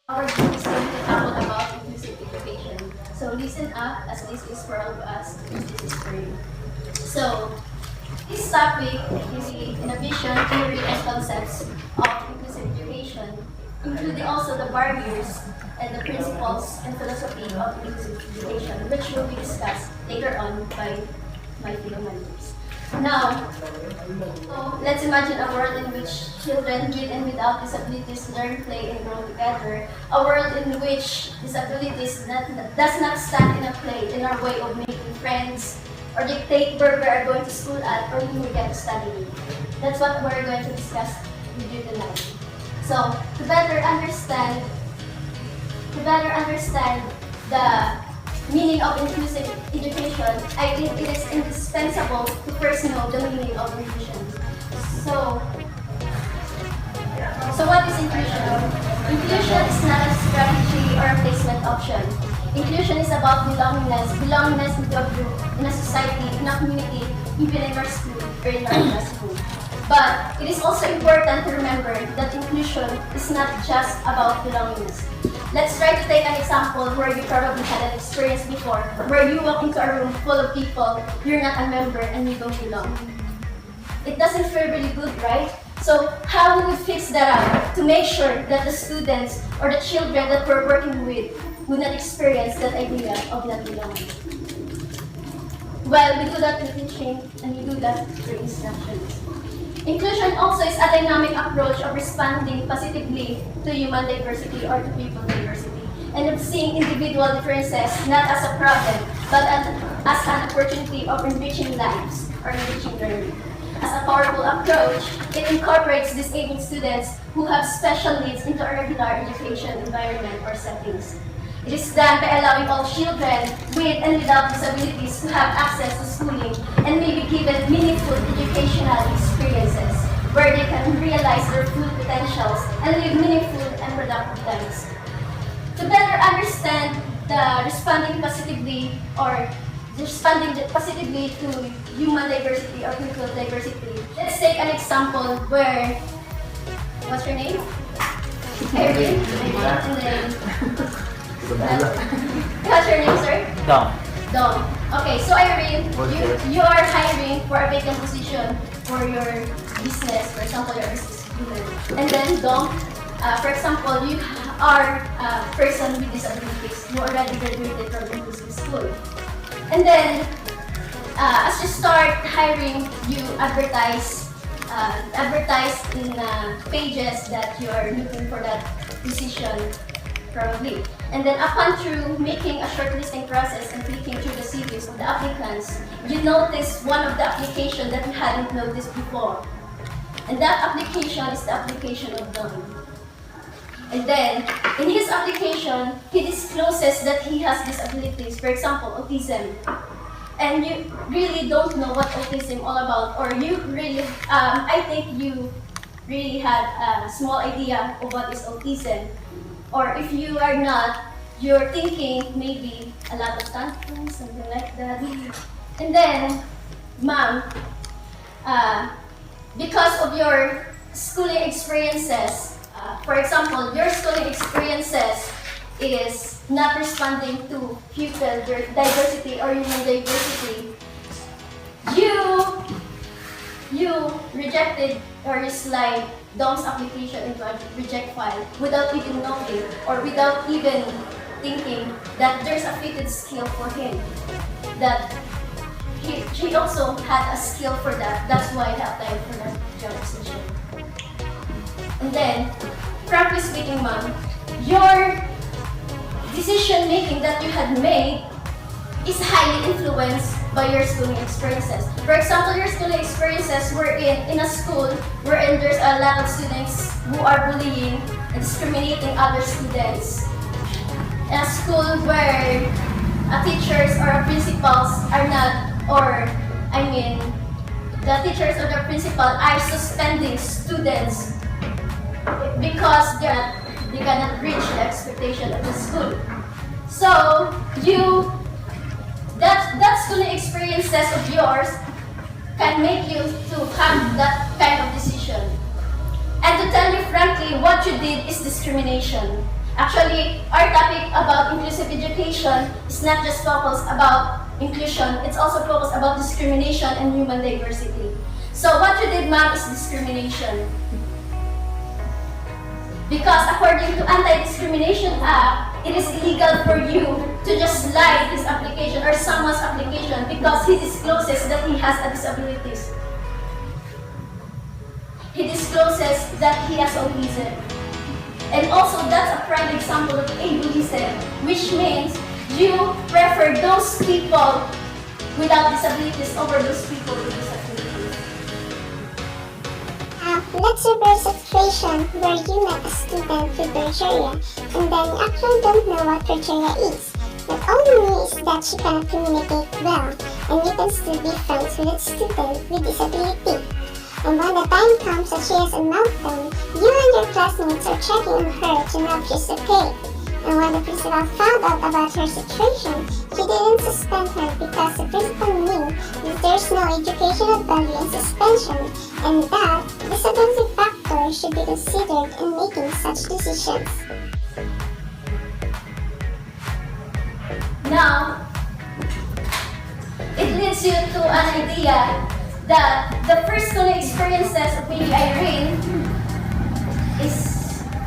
Our group is going to talk about inclusive education. So listen up, as this is for all of us, and this is for you. So this topic is in a vision, theory, and concepts of inclusive education, including also the barriers and the principles and philosophy of inclusive education, which will be discussed later on by my fellow members. Now, let's imagine a world in which children with and without disabilities learn, play, and grow together. A world in which disabilities does not stand in a play in our way of making friends or dictate where we are going to school at or who we get to study with. That's what we're going to discuss with you tonight. So, to better understand the meaning of inclusive education, I think it is indispensable to first know the meaning of inclusion. So what is inclusion? Inclusion is not a strategy or a placement option. Inclusion is about belongingness into a group, in a society, in a community, even in our school or in our classroom. But it is also important to remember that inclusion is not just about belongingness. Let's try to take an example where you probably had an experience before, where you walk into a room full of people, you're not a member, and you don't belong. It doesn't feel really good, right? So how do we fix that out to make sure that the students or the children that we're working with will not experience that idea of not belonging? Well, we do that through teaching, and we do that through instructions. Inclusion also is a dynamic approach of responding positively to human diversity or to people diversity, and of seeing individual differences not as a problem, but as an opportunity of enriching lives or enriching learning. As a powerful approach, it incorporates disabled students who have special needs into a regular education environment or settings. It is done by allowing all children with and without disabilities to have access to schooling and may be given meaningful educational experiences where they can realize their full potentials and live meaningful and productive lives. To better understand the responding positively to human diversity or cultural diversity, let's take an example where, what's your name? Irene. And then, what's your name, sir? Dom. Dom. Okay, so Irene, you are hiring for a vacant position for your business, for example, your business student. And then Dom, for example, you are a person with disabilities who already graduated from inclusive school. And then, as you start hiring, you advertise in pages that you are looking for that position, probably. And then upon through making a shortlisting process and clicking through the CVs of the applicants, you notice one of the applications that you hadn't noticed before. And that application is the application of Don. And then, in his application, he discloses that he has disabilities, for example, autism. And you really don't know what autism is all about, or you really, I think you really had a small idea of what is autism. Or if you are not, you're thinking maybe a lot of tantrums, something like that. And then, ma'am, because of your schooling experiences, for example, your schooling experiences is not responding to pupil diversity or human diversity, you rejected or you slide Dom's application into a reject file without even knowing or without even thinking that there's a fitted skill for him. That he also had a skill for that. That's why he applied for that job position. And then, frankly speaking, ma'am, your decision making that you had made is highly influenced by your schooling experiences. For example, your schooling experiences were in a school wherein there's a lot of students who are bullying and discriminating other students. In a school where teachers or principals are not, the teachers or the principal are suspending students because they cannot reach the expectation of the school. So that schooling experiences of yours can make you to have that kind of decision. And to tell you frankly, what you did is discrimination. Actually, our topic about inclusive education is not just focused about inclusion, it's also focused about discrimination and human diversity. So what you did, ma'am, is discrimination. Because according to Anti-Discrimination Act, it is illegal for you to just lie his application or someone's application because he discloses that he has a disability. He discloses that he has autism. And also, that's a prime example of ableism, which means you prefer those people without disabilities over those people with disabilities. Let's reverse a situation where you met a student with criteria and then you actually don't know what criteria is. What only means is that she cannot communicate well and you can still be friends with a student with disability. And when the time comes that she has a meltdown, you and your classmates are checking on her to know if she's okay. And when the principal found out about her situation, he didn't suspend her because the principal knew that there's no educational value in suspension and that disability factors should be considered in making such decisions. Now, it leads you to an idea that the first experiences of baby Irene is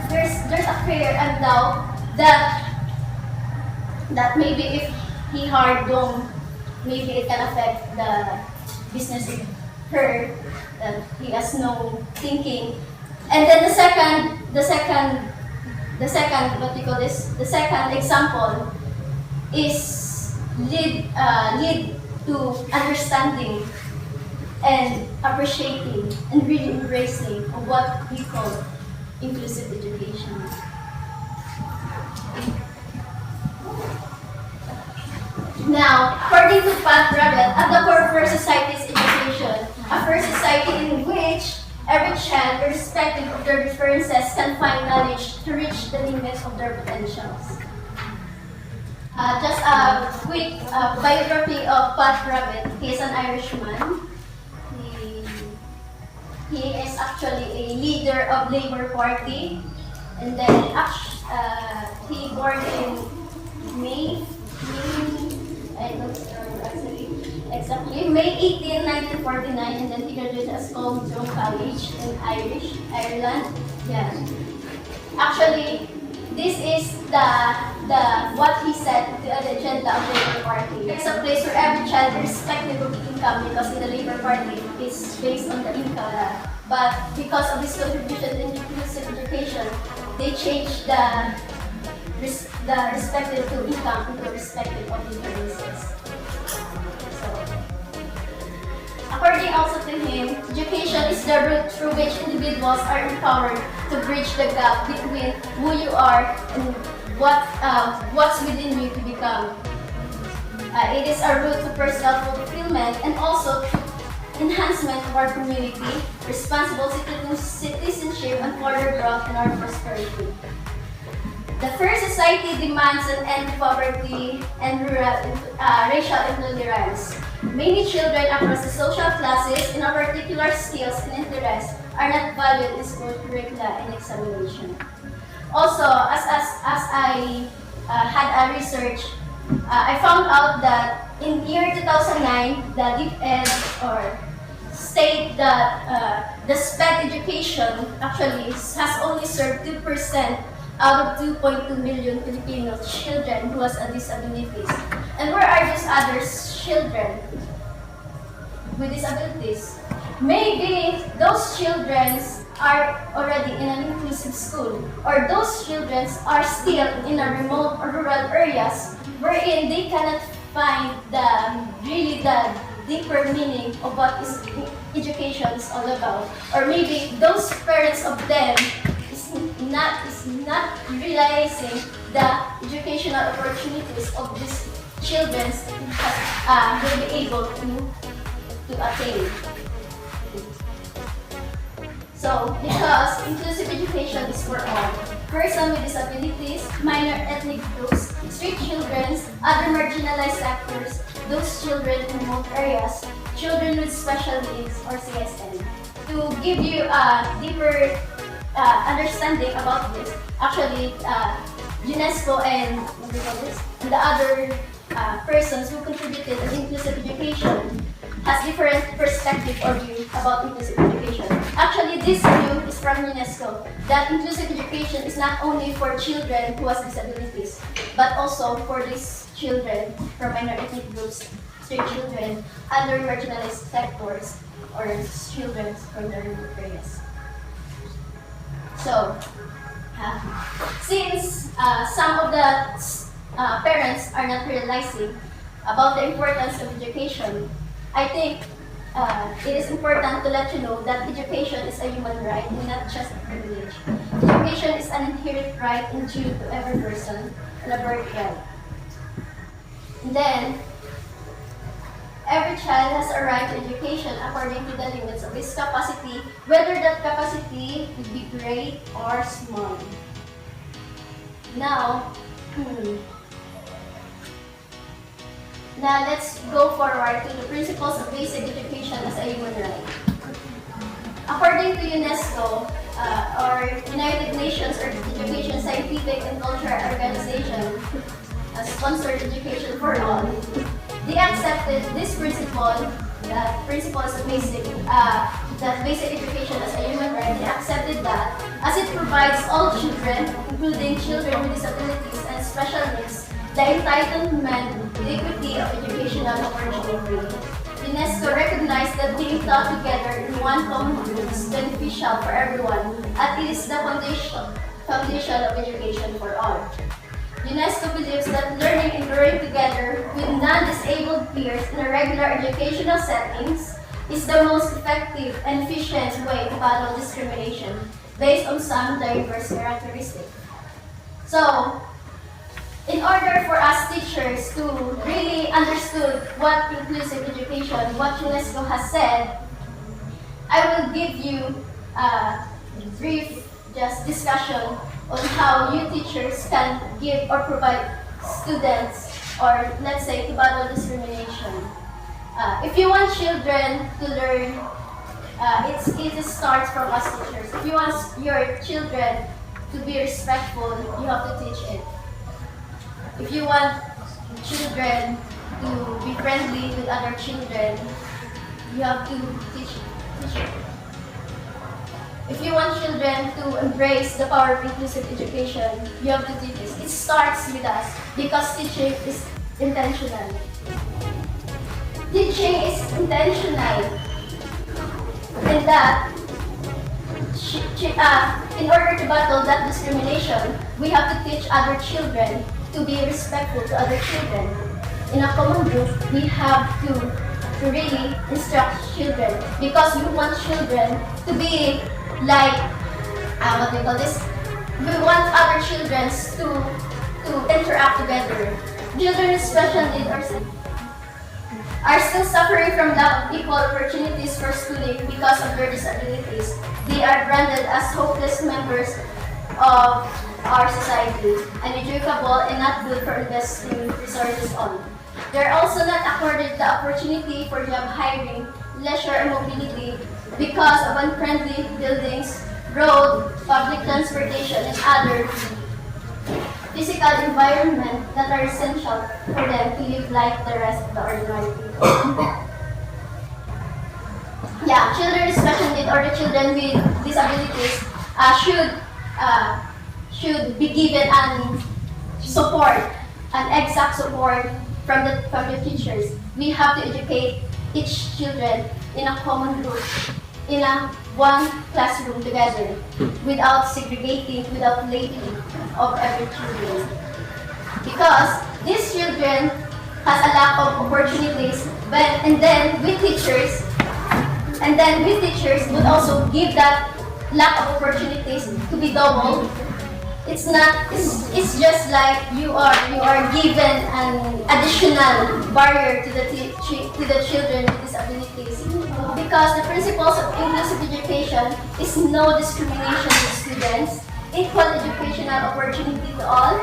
there's a fear and doubt that maybe if he hard dome, maybe it can affect the business of her, that he has no thinking. And then the second what do you call this? The second example is lead to understanding and appreciating and really embracing of what we call inclusive education. Now, according to Pat Rabbit, at the core of our society is education, a fair society in which every child, irrespective of their differences, can find knowledge to reach the limits of their potentials. Just a quick biography of Pat Rabbit. He is an Irishman. He is actually a leader of Labour Party, and then he born in May, I don't remember actually exactly, May 18, 1949, and then he graduated at Tiongson College in Ireland. Yeah. Actually, this is the what he said to the agenda of the Labour Party. It's a place where every child, irrespective of income, because in the Labour Party is based on the income. But because of his contribution to inclusive education, they changed the respective to income into respective of differences. So, according also to him, education is the route through which individuals are empowered to bridge the gap between who you are and what's within you to become. It is a route to personal fulfillment and also enhancement of our community, responsible citizenship, and further growth in our prosperity. The fair society demands an end to poverty and racial intolerance. Many children across the social classes in our particular skills and interests are not valued in school curricula and examination. Also, as I had a research, I found out that in year 2009, the DepEd state that the SPED education actually has only served 2% out of 2.2 million Filipino children who has a disabilities. And where are these other children with disabilities? Maybe those children are already in an inclusive school, or those children are still in a remote or rural areas wherein they cannot find the deeper meaning of what education is all about. Or maybe those parents of them is not realizing the educational opportunities of these children will be able to attain. So, because inclusive education is for all, persons with disabilities, minor ethnic groups, street children, other marginalized sectors, those children in remote areas, children with special needs or CSN. To give you a deeper understanding about this, actually, UNESCO and what do you call this? And the other persons who contributed to inclusive education has different perspective or view about inclusive education. Actually, this view is from UNESCO that inclusive education is not only for children who has disabilities, but also for these children from minor ethnic groups, street children, other marginalized sectors, or children from the remote areas. So, since some of the parents are not realizing about the importance of education, I think it is important to let you know that education is a human right and not just a privilege. Education is an inherent right and due to every person and a birthright. And then, every child has a right to education according to the limits of his capacity, whether that capacity would be great or small. Now let's go forward to the principles of basic education as a human right. According to UNESCO, or United Nations or Education, Scientific and Cultural Organization, sponsored education for all, they accepted this principle, that principles of basic education as a human right. They accepted that as it provides all children, including children with disabilities and special needs, the entitlement to the equity of educational opportunity. UNESCO recognized that being taught together in one common group is beneficial for everyone, and it is the foundation of education for all. UNESCO believes that learning and growing together with non-disabled peers in a regular educational settings is the most effective and efficient way to battle discrimination based on some diverse characteristics. So, in order for us teachers to really understand what inclusive education, what UNESCO has said, I will give you a brief discussion on how you teachers can give or provide students, or let's say to battle discrimination. If you want children to learn, it starts from us teachers. If you want your children to be respectful, you have to teach it. If you want children to be friendly with other children, you have to teach it. If you want children to embrace the power of inclusive education, you have to teach this. It starts with us because teaching is intentional. Teaching is intentional. And that, in order to battle that discrimination, we have to teach other children to be respectful to other children. In a common group, we have to really instruct children because we want children to be like, what do you call this? We want other children to interact together. Children with special needs are still suffering from lack of equal opportunities for schooling because of their disabilities. They are branded as hopeless members of our society, uneducable and not good for investing resources on. They are also not accorded the opportunity for job hiring, leisure and mobility because of unfriendly buildings, road, public transportation, and other physical environment that are essential for them to live like the rest of the ordinary people. Children with special needs or the children with disabilities should be given an exact support from the teachers. We have to educate each children in a common group, in one classroom together, without segregating, without labeling of every children. Because these children has a lack of opportunities, and then we teachers would also give that lack of opportunities to be doubled. It's just like you are given an additional barrier to the children with disabilities. Because the principles of inclusive education is no discrimination to students, equal educational opportunity to all,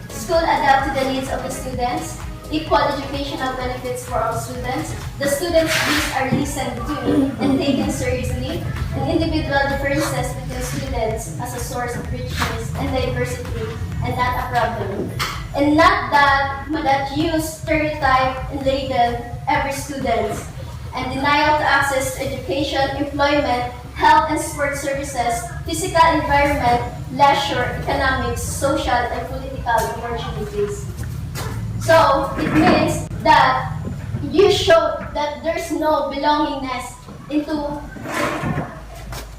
school adapt to the needs of the students, equal educational benefits for all students. The students' views are listened to and taken seriously, and individual differences between students as a source of richness and diversity, and not a problem. And not that you stereotype and label every student, and denial to access to education, employment, health and sport services, physical environment, leisure, economics, social, and political opportunities. So, it means that you show that there's no belongingness into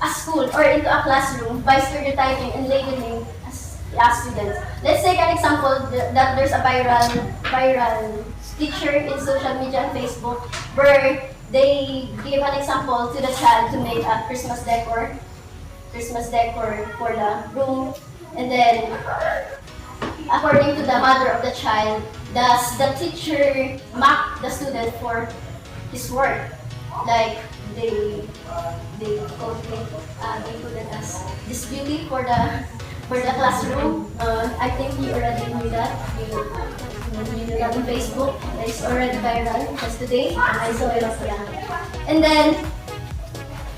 a school or into a classroom by stereotyping and labeling as students. Let's take an example that there's a viral picture in social media and Facebook where they give an example to the child to make a Christmas decor for the room, and then according to the mother of the child, does the teacher mock the student for his work? Like they put it as this beauty for the classroom. I think you already knew that. You knew that on Facebook. It's already viral just today. I saw it. Yeah. And then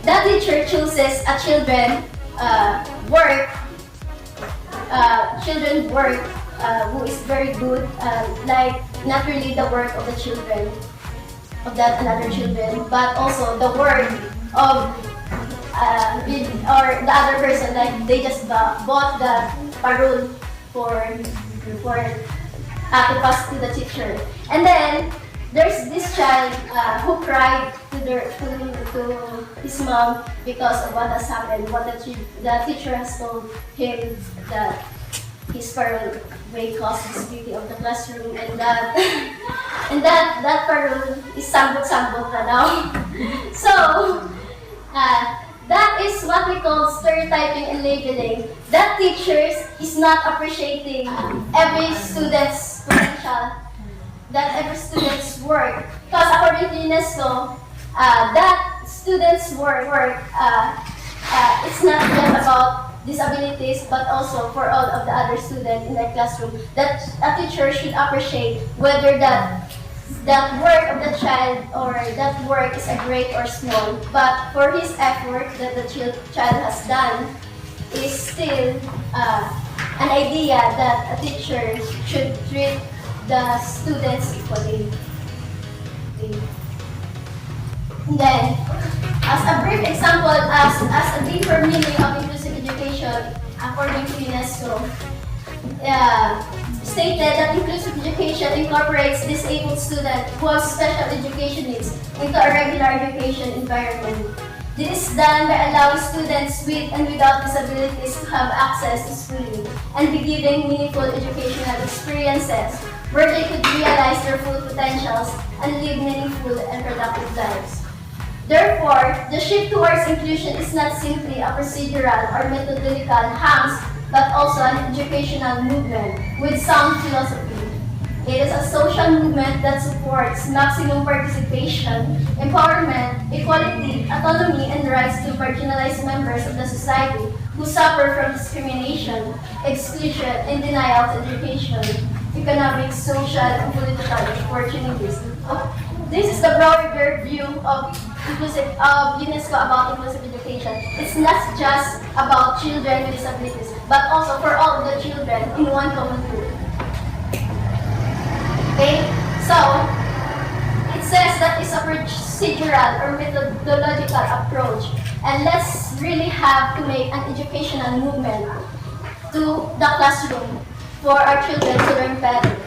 that teacher chooses a children work who is very good, like not really the work of the children, of that another children, but also the work of or the other person, like they just bought the parole to pass to the teacher. And then there's this child who cried to his mom because of what has happened, what the teacher has told him that his parole may cause this beauty of the classroom, and that parole is sambot-sambot na now. So that is what we call stereotyping and labeling. That teachers is not appreciating every student's potential, that every student's work. Because according to UNESCO, that student's work it's not just about disabilities, but also for all of the other students in the classroom. That a teacher should appreciate whether that work of the child or that work is a great or small, but for his effort that the child has done is still an idea that a teacher should treat the students equally. And then, as a brief example, as a deeper meaning of inclusive education, according to UNESCO, stated that inclusive education incorporates disabled students who have special education needs into a regular education environment. This is done by allowing students with and without disabilities to have access to schooling and be given meaningful educational experiences where they could realize their full potentials and live meaningful and productive lives. Therefore, the shift towards inclusion is not simply a procedural or methodological hangs, but also an educational movement with sound philosophy. It is a social movement that supports maximum participation, empowerment, equality, autonomy, and rights to marginalized members of the society who suffer from discrimination, exclusion, and denial of education, economic, social, and political opportunities. This is the broader view of UNESCO about inclusive education. It's not just about children with disabilities, but also for all the children in one common group. Okay, so it says that it's a procedural or methodological approach, and let's really have to make an educational movement to the classroom for our children to learn better.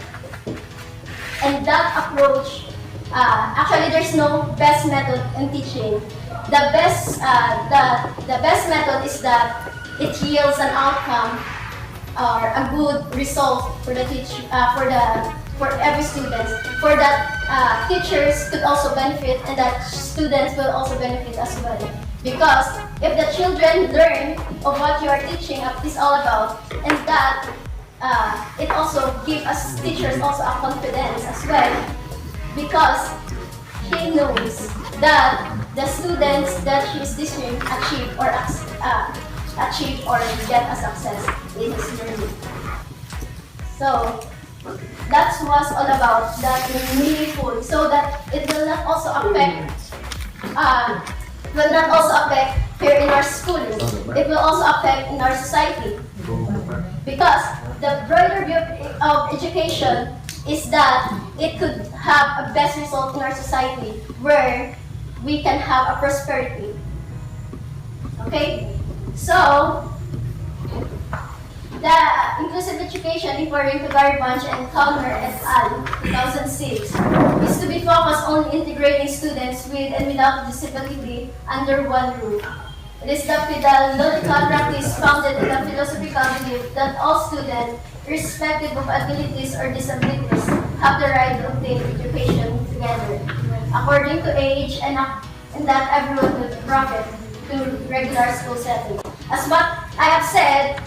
And that approach, actually, there's no best method in teaching. The best method is that it yields an outcome or a good result for the for every student. For that, teachers could also benefit, and that students will also benefit as well. Because if the children learn of what you are teaching is all about, and that it also gives us teachers also a confidence as well, because he knows that the students that he is teaching achieve or get a success in his learning. So That was all about that meaningful, so that it will not also affect here in our schooling. It will also affect in our society. Because the broader view of education is that it could have a best result in our society where we can have a prosperity. Okay? So, the inclusive education according to Garbage and Calmer et al. 2006 is to be focused on integrating students with and without disability under one roof. It is the pedagogical practice founded in the philosophical belief that all students, irrespective of abilities or disabilities, have the right to obtain education together, according to age, and that everyone will profit to regular school setting. As what I have said,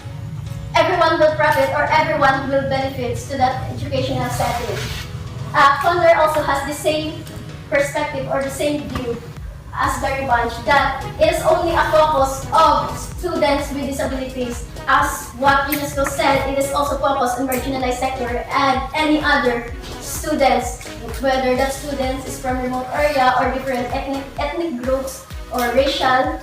everyone will profit or everyone will benefit to that educational setting. Conner also has the same perspective or the same view as Gary Bunch, that it is only a focus of students with disabilities. As what UNESCO said, it is also focused on marginalized sector and any other students, whether that students is from remote area or different ethnic groups or racial.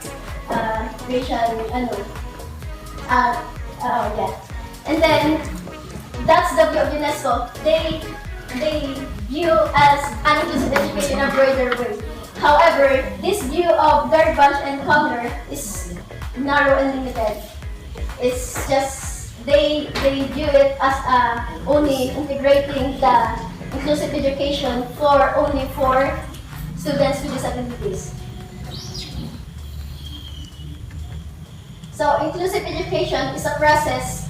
And then that's the view of UNESCO. They view as an inclusive education in a broader way. However, this view of Garbage and Conner is narrow and limited. It's just they view it as only integrating the inclusive education only for students with disabilities. So, inclusive education is a process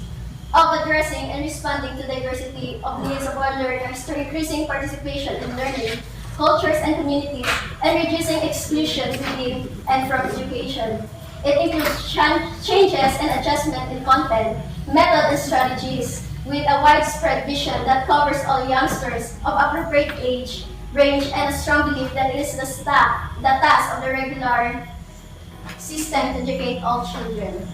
of addressing and responding to diversity of needs of all learners through increasing participation in learning, cultures and communities, and reducing exclusion within and from education. It includes changes and adjustment in content, method and strategies, with a widespread vision that covers all youngsters of appropriate age, range, and a strong belief that it is the task of the regular system to educate all children.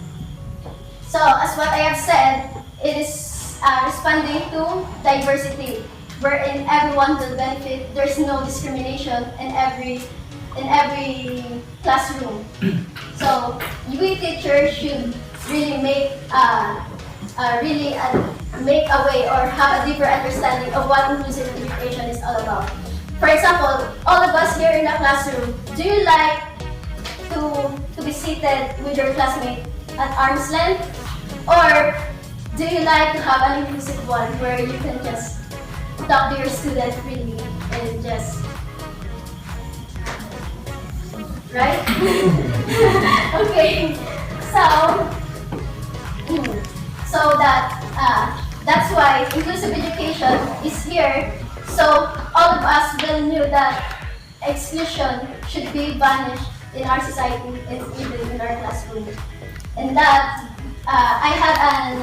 So, as what I have said, it is responding to diversity, wherein everyone will benefit. There's no discrimination in every classroom. So, we teachers should really make a way or have a deeper understanding of what inclusive education is all about. For example, all of us here in the classroom, do you like to be seated with your classmate at arm's length? Or do you like to have an inclusive one where you can just talk to your student freely and just, right? Okay, so that's why inclusive education is here. So all of us will know that exclusion should be banished in our society and even in our classroom. And that I had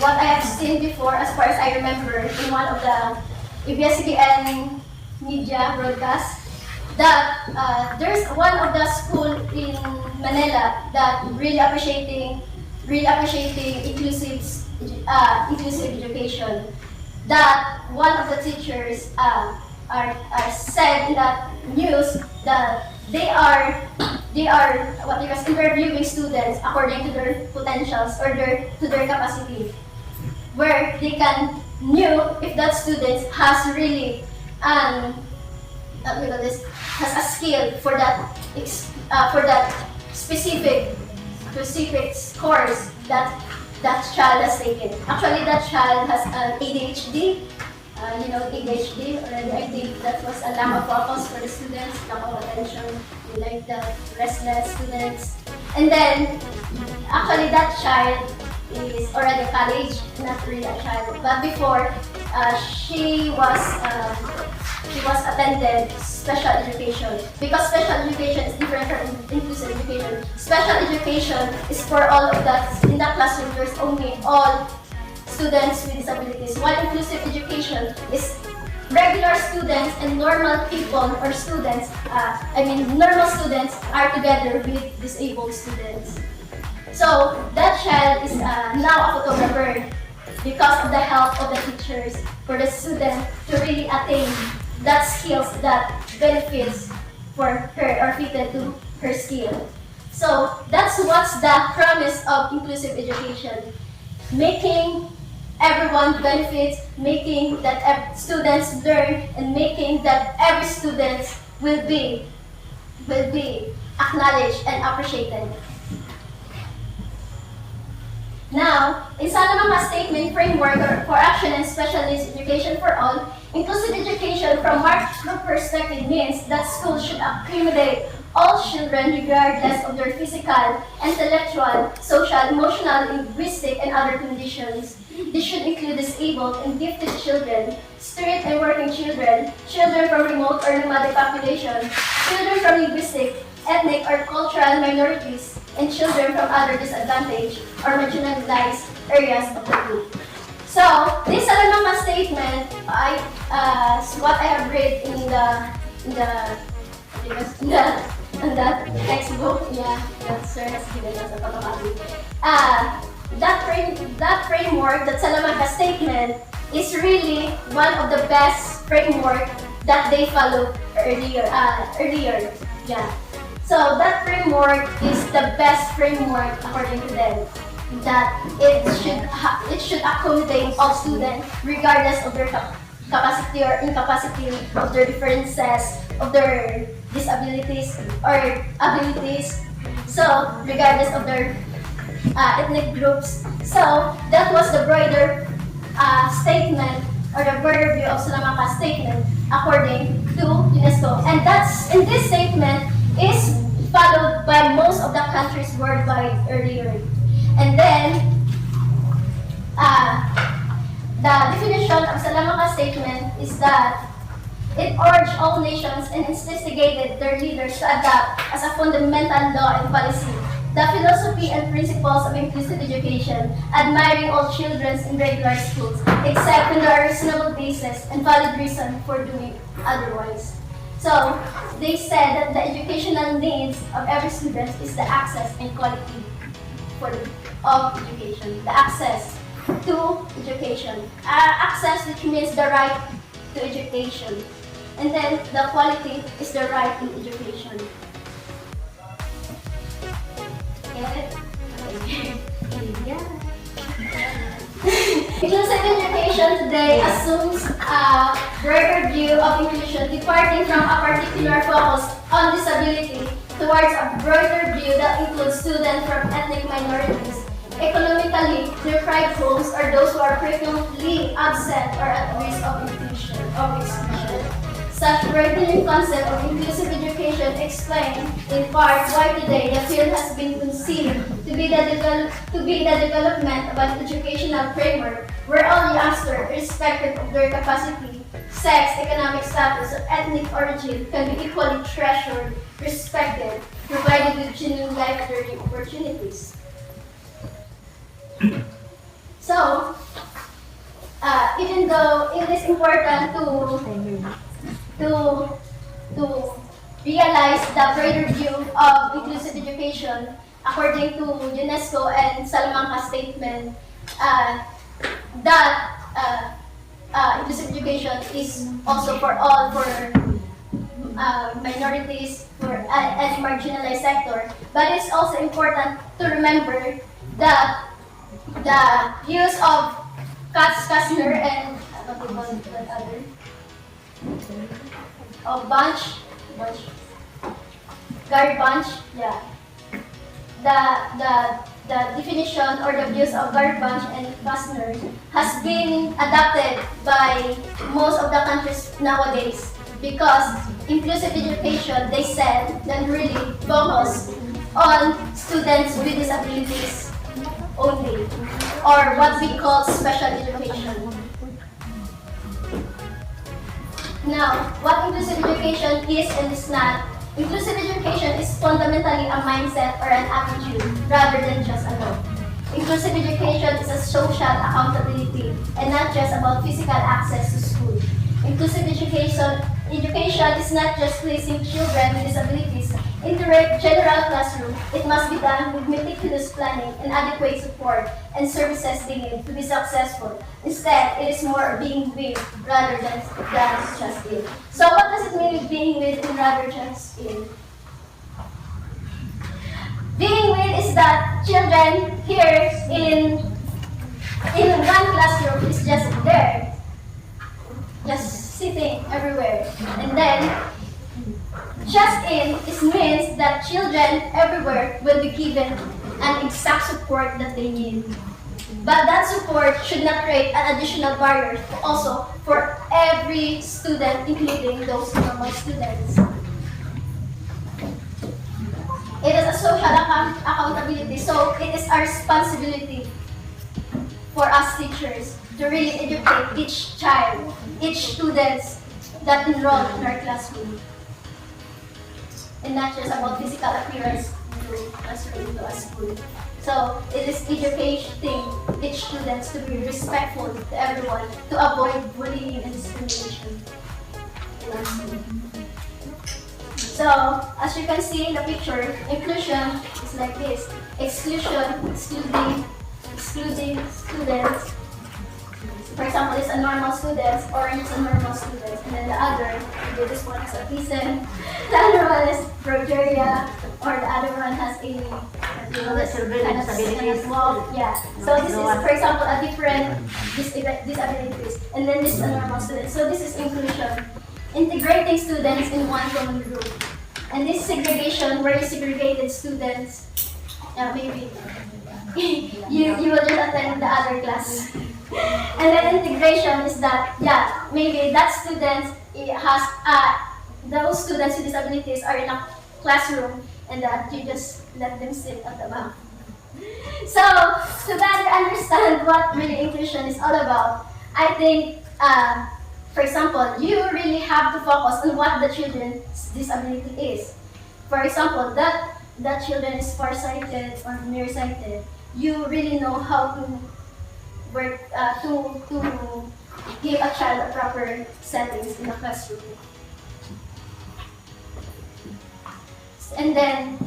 what I have seen before, as far as I remember, in one of the ABS-CBN media broadcasts, that there's one of the school in Manila that really appreciating inclusive education. That one of the teachers are said in that news that they are what you guys interviewing students according to their potentials or to their capacity, where they can know if that student has really has a skill for that specific course that child has taken. Actually, that child has an ADHD. ADHD already. I think that was a lack of focus for the students, lack of attention, like the restless students. And then, actually, that child is already college, not really a child. But before, she was attended special education, because special education is different from inclusive education. Special education is for all of that. In that classroom, there's only all students with disabilities, while inclusive education is regular students and normal people or students, normal students are together with disabled students. So that child is now a photographer because of the help of the teachers for the student to really attain that skills that benefits for her or fitted to her skill. So that's what's the promise of inclusive education. Making everyone benefits, making that students learn, and making that every student will be acknowledged and appreciated. Now, in Salamanca Statement Framework for Action and Special Needs Education for All, inclusive education from macro perspective means that schools should accommodate all children regardless of their physical, intellectual, social, emotional, linguistic, and other conditions. This should include disabled and gifted children, student and working children, children from remote or nomadic population, children from linguistic, ethnic, or cultural minorities, and children from other disadvantaged or marginalized areas of the group. So, this Salamanca statement, what I have read in the textbook, that sir has given us a photocopy. That framework, that Salamanca statement, is really one of the best framework that they followed earlier. Yeah. So that framework is the best framework according to them. That it should accommodate all students regardless of their capacity or incapacity, of their differences, of their disabilities or abilities. So regardless of their ethnic groups. So that was the broader statement or the broader view of Salamanca statement according to UNESCO. And in this statement is followed by most of the countries worldwide earlier. And then the definition of Salamanca statement is that it urged all nations and instigated their leaders to adopt as a fundamental law and policy the philosophy and principles of inclusive education, admiring all children in regular schools, except when there are reasonable basis and valid reason for doing otherwise. So, they said that the educational needs of every student is the access and quality of education. The access to education. Access, which means the right to education. And then the quality is the right in education. Inclusive education today assumes a broader view of inclusion, departing from a particular focus on disability towards a broader view that includes students from ethnic minorities, economically deprived groups, or those who are frequently absent or at risk of exclusion. Such broadening concept of inclusive education explains in part why today the field has been conceived to be the development of an educational framework where all youngsters, irrespective of their capacity, sex, economic status, or ethnic origin, can be equally treasured, respected, provided with genuine life learning opportunities. So, even though it is important to realize the broader view of inclusive education, according to UNESCO and Salamanca statement, that inclusive education is also for all, for minorities, and marginalized sector. But it's also important to remember that the views of Kastner and Gary Bunch, yeah. The definition or the views of Gary Bunch and Kastner has been adopted by most of the countries nowadays, because inclusive education, they said, that really focus on students with disabilities only, or what we call special education. Now, what inclusive education is and is not. Inclusive education is fundamentally a mindset or an attitude rather than just a law. Inclusive education is a social accountability and not just about physical access to school. Inclusive education is not just placing children with disabilities indirect general classroom, it must be done with meticulous planning and adequate support and services they need to be successful. Instead, it is more being with rather than just in. So what does it mean with being with and rather just in? Being with is that children here in one classroom is just there, just sitting everywhere. And then just in means that children everywhere will be given an exact support that they need. But that support should not create an additional barrier also for every student, including those normal students. It is a social accountability, so it is our responsibility for us teachers to really educate each child, each student that enroll in our classroom. And not just about physical appearance into classroom, into a school. So it is educating each students to be respectful to everyone, to avoid bullying and discrimination in our school. So, as you can see in the picture, inclusion is like this. Exclusion, excluding students. For example, it's a normal student, orange is a normal student, and then the other, maybe this one is autism, the other one is progeria, or the other one has a disabilities. Yeah. So this is, for example, a different disabilities, and then this is a normal student. So this is inclusion. Integrating students in one common group. And this segregation, where you segregated students, maybe you will just attend the other class. And then integration is that, maybe that student has, those students with disabilities are in a classroom and that you just let them sit at the back. So, to better understand what really inclusion is all about, I think, for example, you really have to focus on what the children's disability is. For example, that children is farsighted or nearsighted, you really know how to work to give a child a proper settings in a classroom. And then,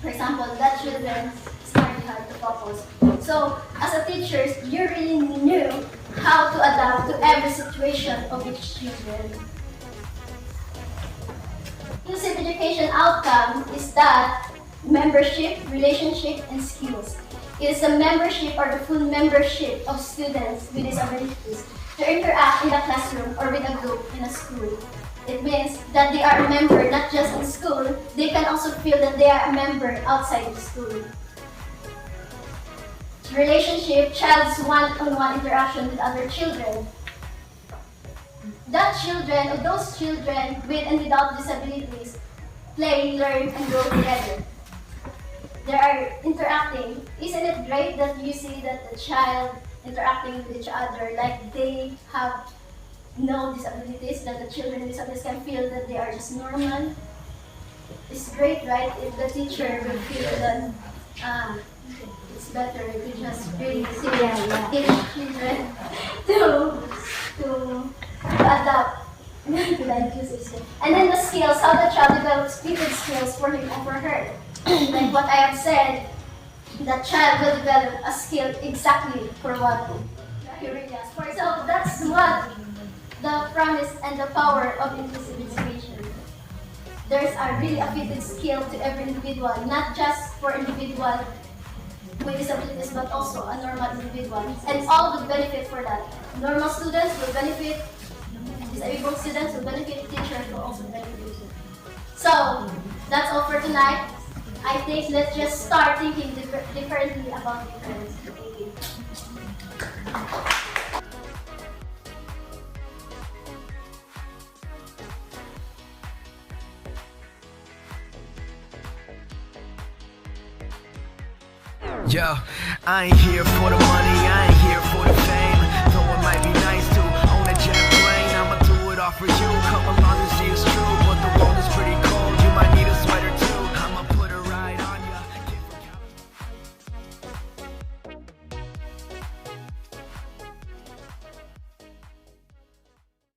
for example, that children is very hard to focus. So, as a teacher, you really knew how to adapt to every situation of each children. Inclusive education outcome is that membership, relationship, and skills. It is the membership or the full membership of students with disabilities to interact in a classroom or with a group in a school. It means that they are a member not just in school, they can also feel that they are a member outside the school. Relationship, child's one-on-one interaction with other children. That children, or those children with and without disabilities, play, learn, and grow together. They are interacting. Isn't it great that you see that the child interacting with each other, like they have no disabilities, that the children with disabilities can feel that they are just normal? It's great, right? If the teacher will feel that it's better to just really teach children to adapt to the inclusive system. And then the skills, how the child develops fitted skills for him or for her. Like what I have said, the child will develop a skill exactly for what he really has. For example, that's what the promise and the power of inclusive education. There's a really a fitted skill to every individual, not just for individual with disabilities, but also a normal individual. And all will benefit for that. Normal students will benefit, disabled students will benefit, teachers will also benefit. So, that's all for tonight. I think let's just start thinking differently about difference. Thank you. Yo, I ain't here for the money, I ain't here